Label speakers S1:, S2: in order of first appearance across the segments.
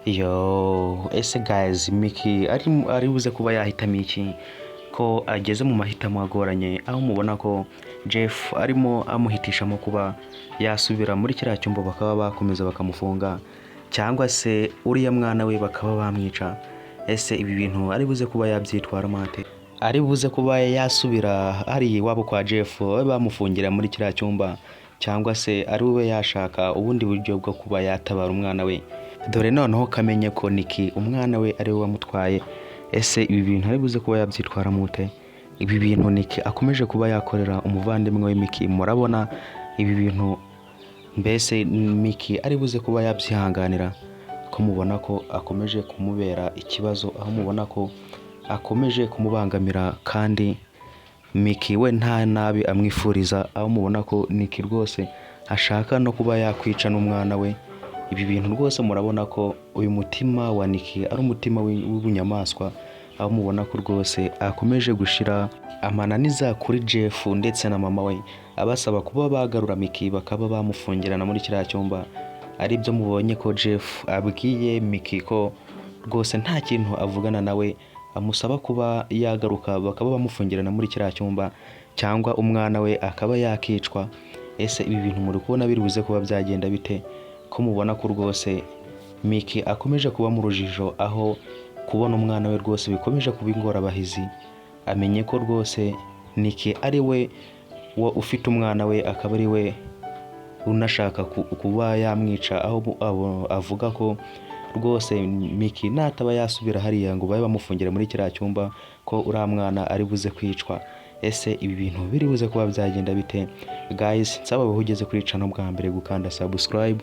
S1: Yo, ese guys, Miki ari buze kuba yahitamo iki ko ageze mu mahitamo agoranye, aho mubona ko Jeff arimo amuhitishamo kuba yasubira muri kiriya cyumba bakaba bakomeza bakamufunga, cyangwa se uriya mwana we bakaba bamwica. Ese ibi bintu ari buze kuba yabyitwara mate? Ari buze kuba yasubira hari iwabo kwa Jeff bamufungira muri kiriya cyumba, cyangwa se ari we yashaka ubundi buryo bwo kuba yatabara umwana we? Dore noneho kamenye ko Niki umwana we ari we wamutwaye. Ese ibi bintu ari buze kuba yabyitwara mute? Ibi bintu Niki akomeje kuba yakorera umuvandimwe we Miki, murabona ibi bintu mbese Miki ari buze kuba yabyihanganira? Ko mubona ko akomeje kumubera ikibazo, aho mubona ko akomeje kumubangamira, kandi Miki we nta nabi amwifuriza, aho mubona ko Niki rwose ashaka no kuba yakwica n'umwana we. Ibi bintu rwose murabona ko uyu mutima wa Niki ari umutima w'ubunyamaswa, aho mubona ko rwose akomeje gushira amananiza kuri Jeff ndetse na mama we, abasaba kuba bagarura Miki bakaba bamufungirana muri kiriya cyumba. Ari byo mubonye ko Jeff abwiye Miki ko rwose nta kintu avugana nawe, amusaba kuba yagaruka bakaba bamufungirana muri kiriya cyumba, cyangwa umwana we akaba yakicwa. Ese ibi bintu muri kubona biri buze kuba byagenda bite? Ko mubona ko rwose Miki akomeje kuba mu rujijo, aho kubona umwana we rwose bikomeje kuba ingorabahizi. Amenye ko rwose Niki ari we ufite umwana we, akaba ari we unashaka kuba yamwica, aho avuga ko rwose Miki nataba yasubira hariya ngo babe bamufungira muri kiriya cyumba ko uriya mwana ari buze kwicwa. Ese ibi bintu biri buze kuba byagenda bite? Guys, nsaba ugeze kuri channel bwa mbere gukanda subscribe,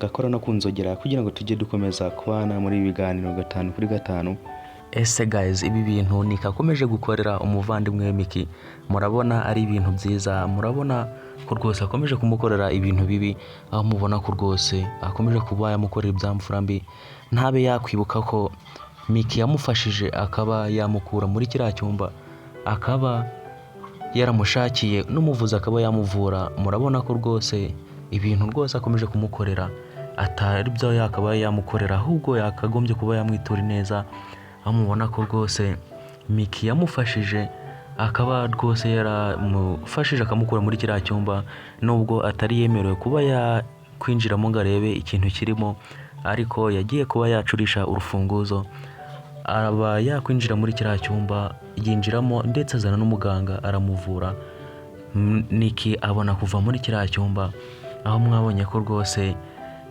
S1: gakora no kunzogera kugira ngo tujye dukomeza kubana muri ibi biganiro 5 kuri 5. Ese guys, ibi bintu Niki akomeje gukorera umuvandimwe we Miki, murabona ari ibintu byiza? Murabona ko rwose akomeje kumukorera ibintu bibi, aho mubona ko rwose akomeje kuba yamukorera ibyamfura mbi? Ntabe yakwibuka ko Miki yamufashije akaba yamukura muri kiriya cyumba, akaba yaramushakiye n'umuvuzi akaba yamuvura. Murabona ko rwose ibintu rwose akomeje kumukorera atari byo yakaba yamukorera, ahubwo yakagombye kuba yamwitura neza. Aho mubona ko rwose Miki yamufashije, akaba rwose yaramufashije akamukura muri kiriya cyumba, nubwo atari yemerewe kuba yakwinjiramo ngo arebe ikintu kirimo, ariko yagiye kuba yacurisha urufunguzo aba yakwinjira muri kiriya cyumba, yinjiramo ndetse azana n'umuganga aramuvura. Niki abona kuva muri kiriya cyumba, aho mwabonye ko rwose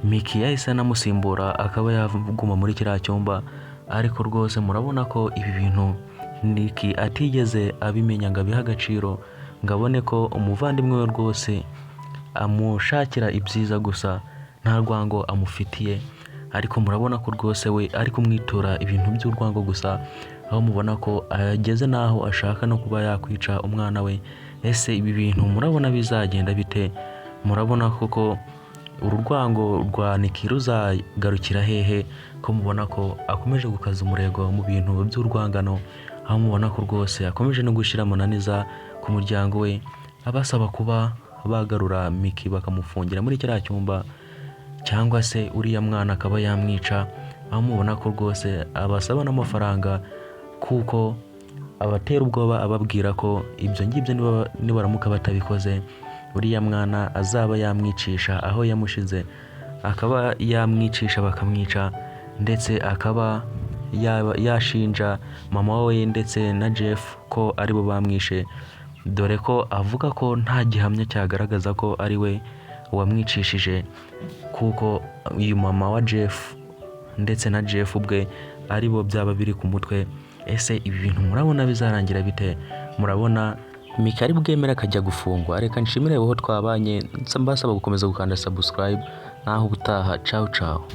S1: Miki yahise anamusimbura akaba yaguma muri kiriya cyumba. Ariko rwose murabona ko ibi bintu Niki atigeze abimenya ngo abihe agaciro, ngo abone ko umuvandimwe we rwose amushakira ibyiza gusa, nta rwango amufitiye. Ariko murabona ko rwose we ari kumwitura ibintu by'urwango gusa, aho mubona ko ageze naho ashaka no kuba yakwica umwana we. Ese ibi bintu murabona bizagenda bite? Murabona koko urwango rwa Niki ruzagarukira hehe? Ko mubona ko akomeje gukaza umurego mu bintu by'urwangano, aho mubona ko rwose akomeje no gushyira amananiza ku muryango we, abasaba kuba bagarura Miki bakamufungira muri kiriya cyumba, cyangwa se uriya mwana akaba yamwica. Aho mubona ko rwose abasaba n'amafaranga, kuko abatera ubwoba ababwira ko ibyo ngibyo nibaramuka batabikoze uriya mwana azaba yamwicisha aho yamushize, akaba yamwicisha bakamwica, ndetse akaba yashinja mama we ndetse na Jeff ko aribo bamwishe, dore ko avuga ko nta gihamya cyagaragaza ko ari we wamwicishije, kuko uyu mama wa Jeff ndetse na Jeff ubwe aribo byaba biri ku mutwe. Ese ibi bintu murabona bizarangira bite? Murabona Miki ari bwemera akajya gufungwa? Reka nshimire aho twabanye, mbasaba gukomeza gukanda subscribe, naho ubutaha. Ciao ciao.